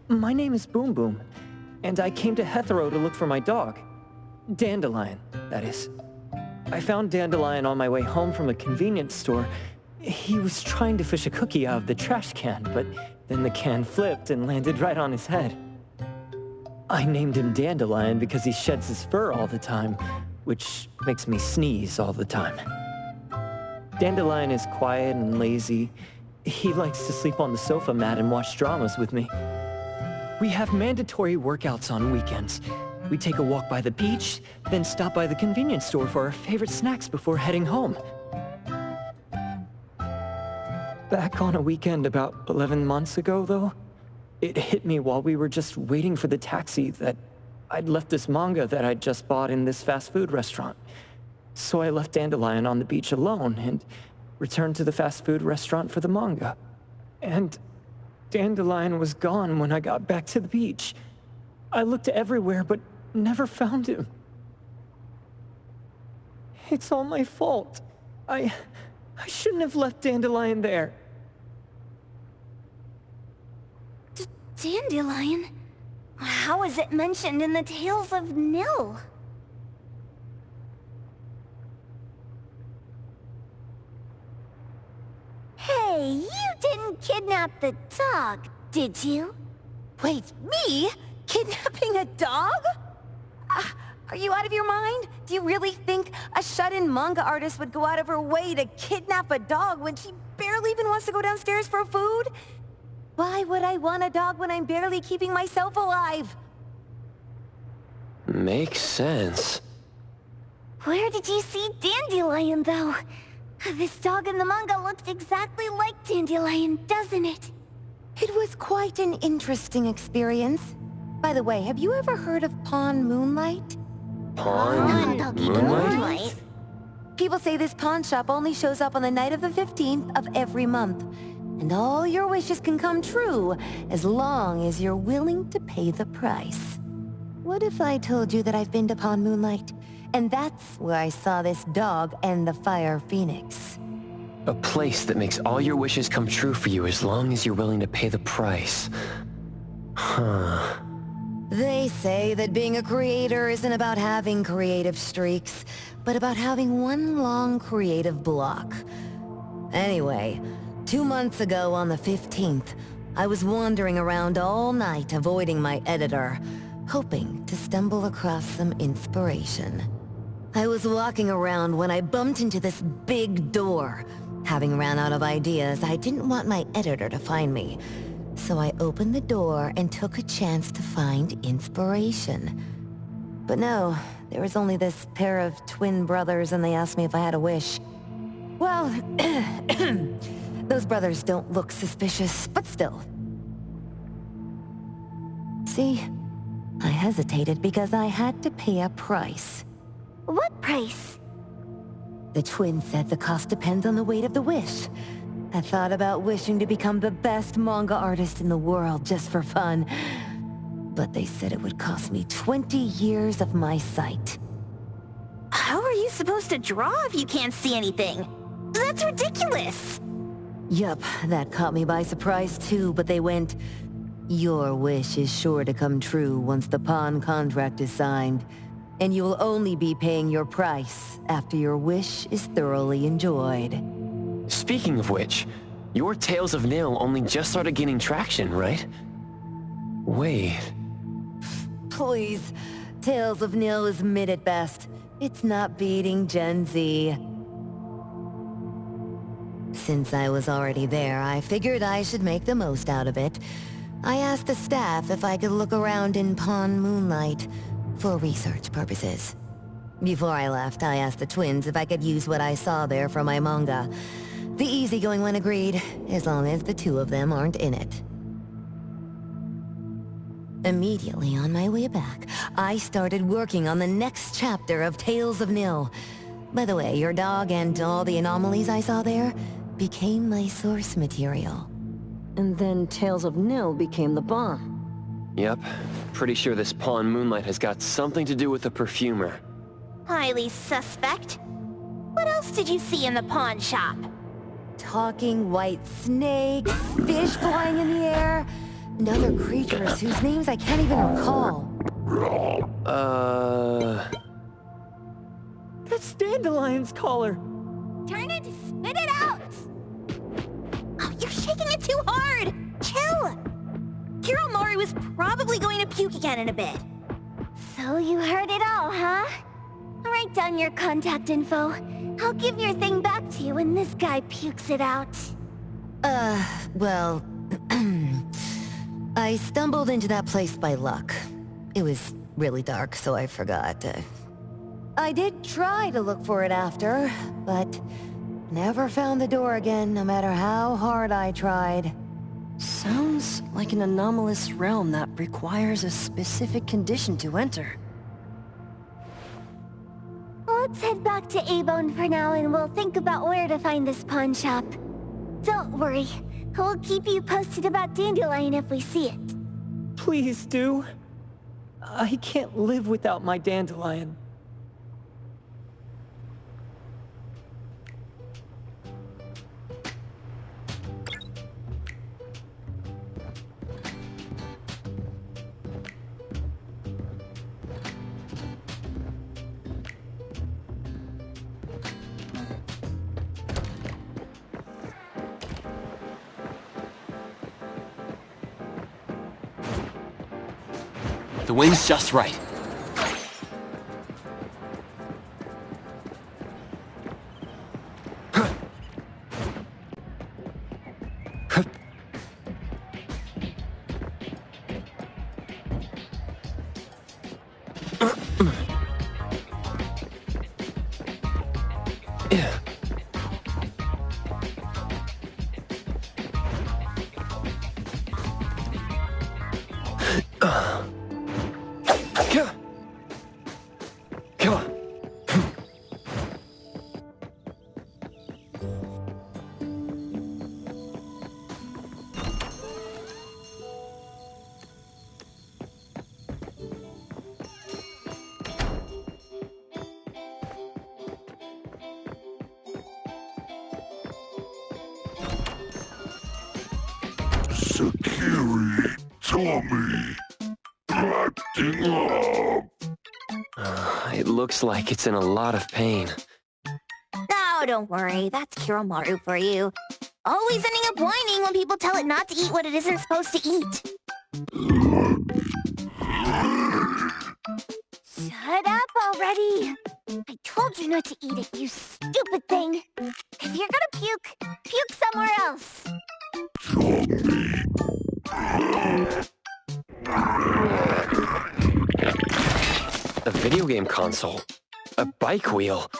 My name is Boom Boom, and I came to Hethereau to look for my dog. Dandelion, that is. I found Dandelion on my way home from a convenience store. He was trying to fish a cookie out of the trash can, but then the can flipped and landed right on his head. I named him Dandelion because he sheds his fur all the time, which makes me sneeze all the time. Dandelion is quiet and lazy. He likes to sleep on the sofa mat and watch dramas with me. We have mandatory workouts on weekends. We take a walk by the beach, then stop by the convenience store for our favorite snacks before heading home. Back on a weekend about 11 months ago, though, it hit me while we were just waiting for the taxi that I'd left this manga that I'd just bought in this fast food restaurant. So I left Dandelion on the beach alone and returned to the fast food restaurant for the manga. And Dandelion was gone when I got back to the beach. I looked everywhere, but never found him. It's all my fault. I shouldn't have left Dandelion there. Dandelion? How is it mentioned in the Tales of Nil? Hey, you didn't kidnap the dog, did you? Wait, me? Kidnapping a dog? Are you out of your mind? Do you really think a shut-in manga artist would go out of her way to kidnap a dog when she barely even wants to go downstairs for food? Why would I want a dog when I'm barely keeping myself alive? Makes sense. Where did you see Dandelion, though? This dog in the manga looks exactly like Dandelion, doesn't it? It was quite an interesting experience. By the way, have you ever heard of Pawn Moonlight? Pawn Moonlight? People say this pawn shop only shows up on the night of the 15th of every month. And all your wishes can come true, as long as you're willing to pay the price. What if I told you that I've been to Pawn Moonlight, and that's where I saw this dog and the fire phoenix? A place that makes all your wishes come true for you as long as you're willing to pay the price. Huh. They say that being a creator isn't about having creative streaks, but about having one long creative block. Anyway, 2 months ago on the 15th, I was wandering around all night avoiding my editor, hoping to stumble across some inspiration. I was walking around when I bumped into this big door. Having ran out of ideas, I didn't want my editor to find me. So I opened the door and took a chance to find inspiration. But no, there was only this pair of twin brothers and they asked me if I had a wish. Well, those brothers don't look suspicious, but still. See, I hesitated because I had to pay a price. What price? The twins said the cost depends on the weight of the wish. I thought about wishing to become the best manga artist in the world just for fun. But they said it would cost me 20 years of my sight. How are you supposed to draw if you can't see anything? That's ridiculous! Yup, that caught me by surprise too, but they went, "Your wish is sure to come true once the pawn contract is signed, and you will only be paying your price after your wish is thoroughly enjoyed." Speaking of which, your Tales of Nil only just started gaining traction, right? Wait. Please, Tales of Nil is mid at best. It's not beating Gen Z. Since I was already there, I figured I should make the most out of it. I asked the staff if I could look around in Pawn Moonlight for research purposes. Before I left, I asked the twins if I could use what I saw there for my manga. The easygoing one agreed, as long as the two of them aren't in it. Immediately on my way back, I started working on the next chapter of Tales of Nil. By the way, your dog and all the anomalies I saw there became my source material. And then Tales of Nil became the bomb. Yep. Pretty sure this Pawn Moonlight has got something to do with the perfumer. Highly suspect. What else did you see in the pawn shop? Talking white snakes, fish flying in the air. and other creatures whose names I can't even recall. That's Dandelion's collar. Turn it, spit it out! Oh, you're shaking it too hard! Chill! Kiromaru is probably going to puke again in a bit. So you heard it all, huh? Write down your contact info. I'll give your thing back to you when this guy pukes it out. Well... I stumbled into that place by luck. It was really dark, so I forgot. I did try to look for it after, but never found the door again, no matter how hard I tried. Sounds like an anomalous realm that requires a specific condition to enter. Let's head back to A-Bone for now and we'll think about where to find this pawn shop. Don't worry, we'll keep you posted about Dandelion if we see it. Please do. I can't live without my Dandelion. The wind's just right. Sakiri, Tommy, acting up. It looks like it's in a lot of pain. Oh, don't worry, that's Kiromaru for you. Always ending up whining when people tell it not to eat what it isn't supposed to eat. Shut up already! I told you not to eat it, you stupid thing! If you're gonna puke, puke somewhere else! A video game console, a bike wheel,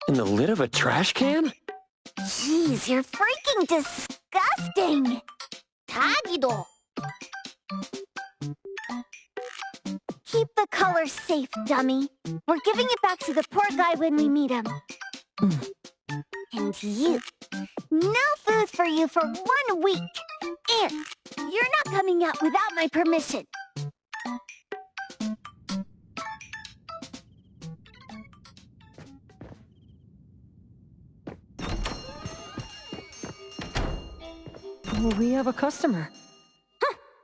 and the lid of a trash can? Jeez, you're freaking disgusting! Tagido! Keep the color safe, dummy. We're giving it back to the poor guy when we meet him. And you. No food for you for 1 week. And you're not coming out without my permission. We have a customer.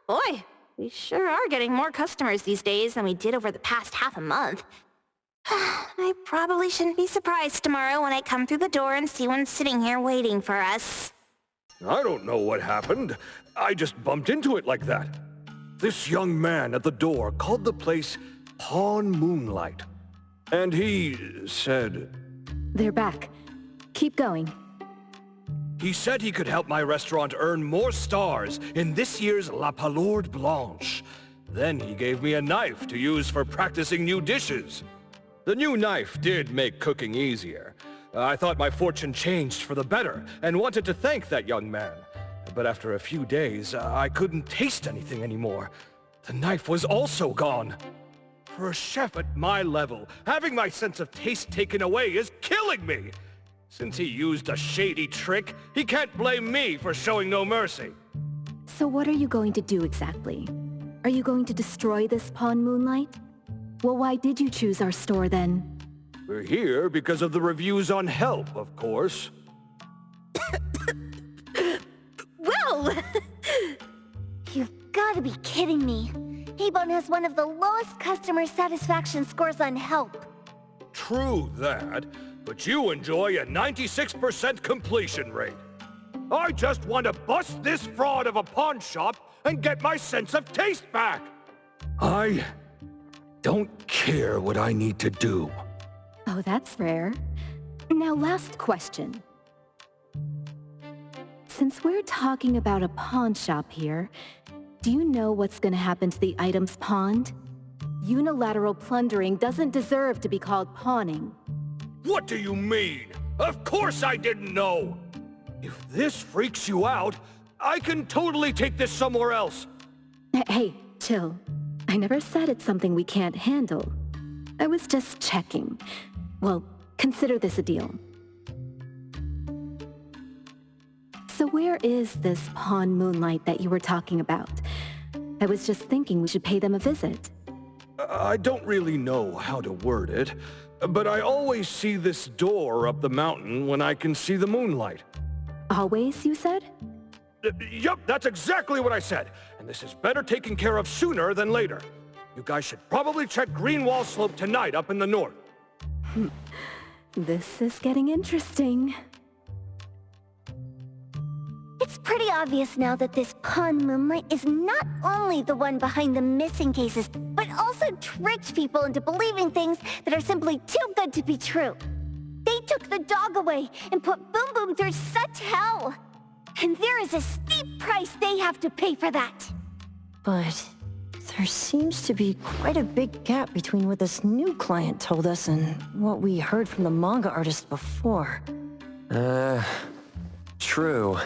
Boy, we sure are getting more customers these days than we did over the past half a month. I probably shouldn't be surprised tomorrow when I come through the door and see one sitting here waiting for us. I don't know what happened. I just bumped into it like that. This young man at the door called the place Pawn Moonlight. And he said... They're back. Keep going. He said he could help my restaurant earn more stars in this year's La Palourde Blanche. Then he gave me a knife to use for practicing new dishes. The new knife did make cooking easier. I thought my fortune changed for the better and wanted to thank that young man. But after a few days, I couldn't taste anything anymore. The knife was also gone. For a chef at my level, having my sense of taste taken away is killing me. Since he used a shady trick, he can't blame me for showing no mercy. So what are you going to do exactly? Are you going to destroy this Pawn Moonlight? Well, why did you choose our store then? We're here because of the reviews on Help, of course. Well, you've got gotta be kidding me. Hebon has one of the lowest customer satisfaction scores on help. True that, but you enjoy a 96% completion rate. I just want to bust this fraud of a pawn shop and get my sense of taste back. I don't care what I need to do. Oh, that's rare. Now, last question. Since we're talking about a pawn shop here, do you know what's gonna happen to the items pawned? Unilateral plundering doesn't deserve to be called pawning. What do you mean? Of course I didn't know! If this freaks you out, I can totally take this somewhere else. Hey, chill. I never said it's something we can't handle. I was just checking. Well, consider this a deal. So where is this Pawn Moonlight that you were talking about? I was just thinking we should pay them a visit. I don't really know how to word it, but I always see this door up the mountain when I can see the moonlight. Always, you said? Yup, that's exactly what I said. And this is better taken care of sooner than later. You guys should probably check Greenwall Slope tonight up in the north. This is getting interesting. It's pretty obvious now that this Pawn Moonlight is not only the one behind the missing cases, but also tricked people into believing things that are simply too good to be true. They took the dog away and put Boom Boom through such hell. And there is a steep price they have to pay for that. But there seems to be quite a big gap between what this new client told us and what we heard from the manga artist before. True.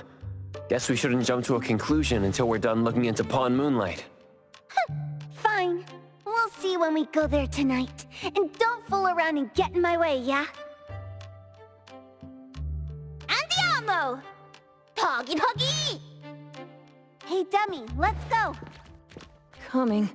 Guess we shouldn't jump to a conclusion until we're done looking into Pawn Moonlight. Fine. We'll see when we go there tonight. And don't fool around and get in my way, yeah? Andiamo! Poggy Poggy! Hey, dummy, let's go. Coming.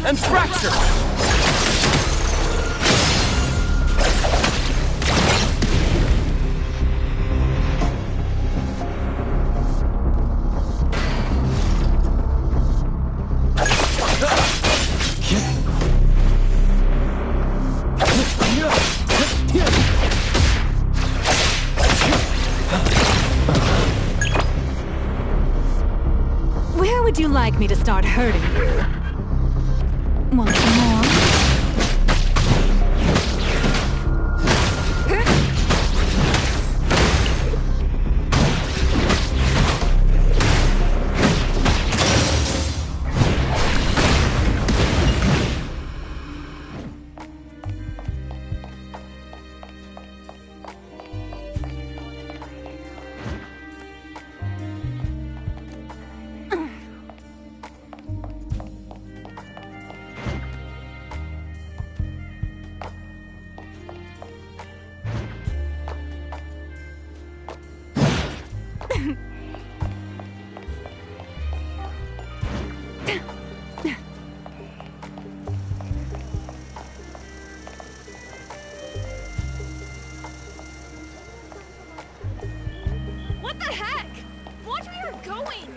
And fracture! Where would you like me to start hurting you? Want some more? What the heck? Watch where you're going!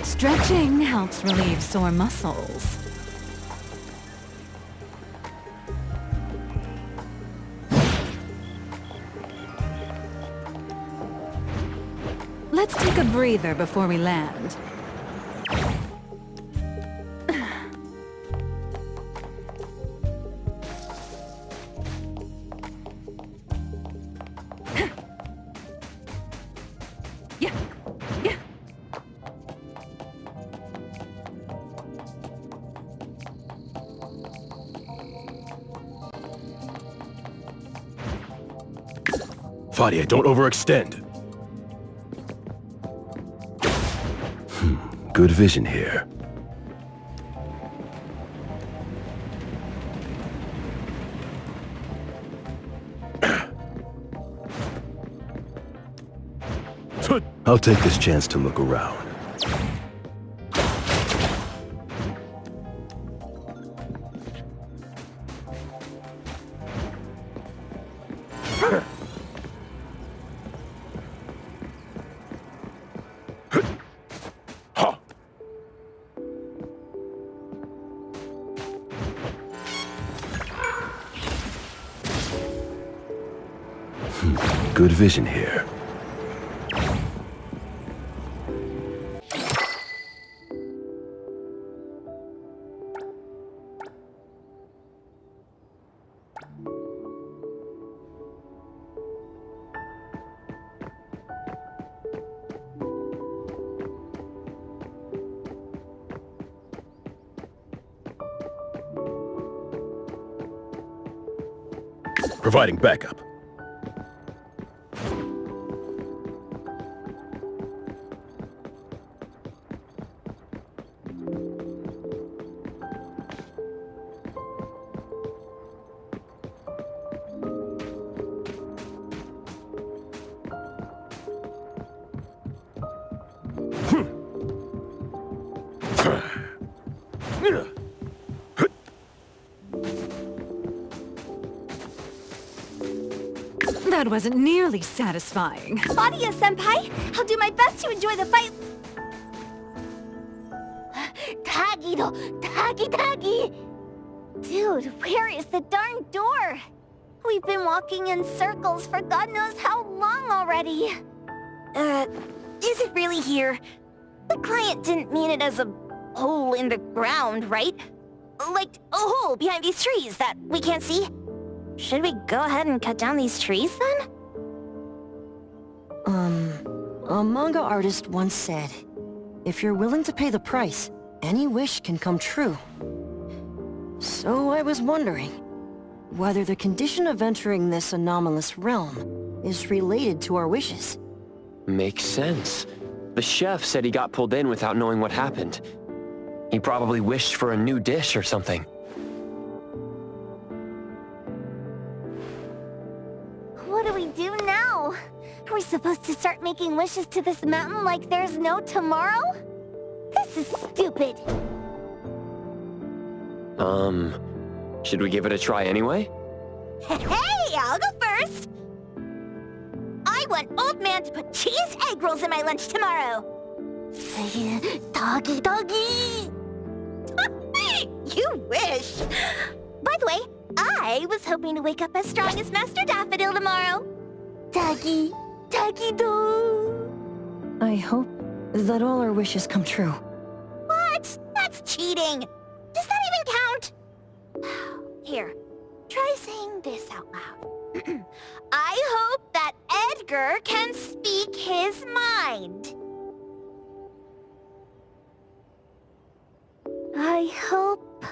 Stretching helps relieve sore muscles. Let's take a breather before we land. Fadia, don't overextend. Good vision here. I'll take this chance to look around. Good vision here. Providing backup. That wasn't nearly satisfying. Fadia-senpai, I'll do my best to enjoy the fight. Tagi! Dude, where is the darn door? We've been walking in circles for God knows how long already. Is it really here? The client didn't mean it as a hole in the ground, right? Like a hole behind these trees that we can't see? Should we go ahead and cut down these trees then? A manga artist once said, if you're willing to pay the price, any wish can come true. So I was wondering whether the condition of entering this anomalous realm is related to our wishes. Makes sense. The chef said he got pulled in without knowing what happened. He probably wished for a new dish or something. What do we do now? Are we supposed to start making wishes to this mountain like there's no tomorrow? This is stupid. Should we give it a try anyway? Hey, I'll go first. I want Old Man to put cheese egg rolls in my lunch tomorrow. Doggy. You wish. By the way, I was hoping to wake up as strong as Master Daffodil tomorrow. Doggy do. I hope that all our wishes come true. What? That's cheating. Does that even count? Here, try saying this out loud. I hope that Edgar can speak his mind. I hope...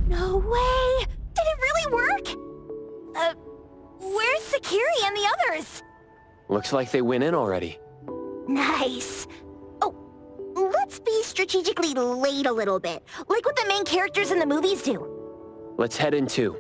No way! Did it really work? Where's Sakiri and the others? Looks like they went in already. Nice. Oh, let's be strategically late a little bit, like what the main characters in the movies do. Let's head in too.